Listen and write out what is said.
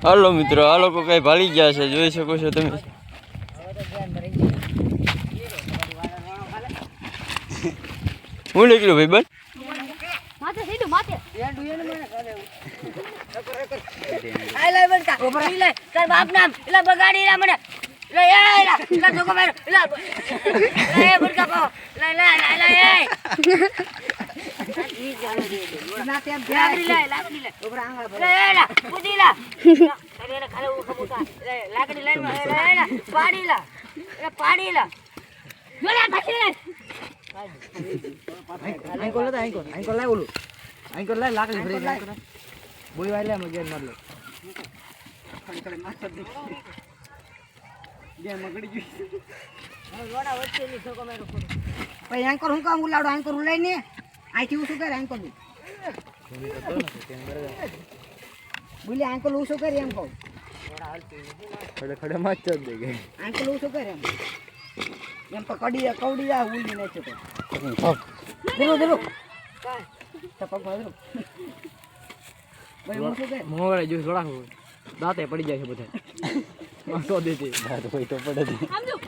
હાલો મિત્રો, આ લોકો કઈ ભાળી ગયા છે, જોઈ શકો છો તમે. હું નીકળ્યું ભાઈ બન માથે સીધું માથે તાર બાપ નામ એટલે બગાડી રા મને એન્કર હું કામ ઉલાડો એન્કર ઉલાઈને આઈથી હું શું કરે એન્કર નું બોલે એન્કર હું શું કરે એમ કહું ખડે ખડે માં જ દે ગઈ એન્કર હું શું કરે એમ તો કડી કવડી આ ઉલડી ને છે તો દેલો દેલો તપક ભાઈ ભાઈ હું શું કરે મોવાળે જો થોડા દાંતે પડી જાય છે બધા તો દેતી દાંત હોય તો પડે સમજો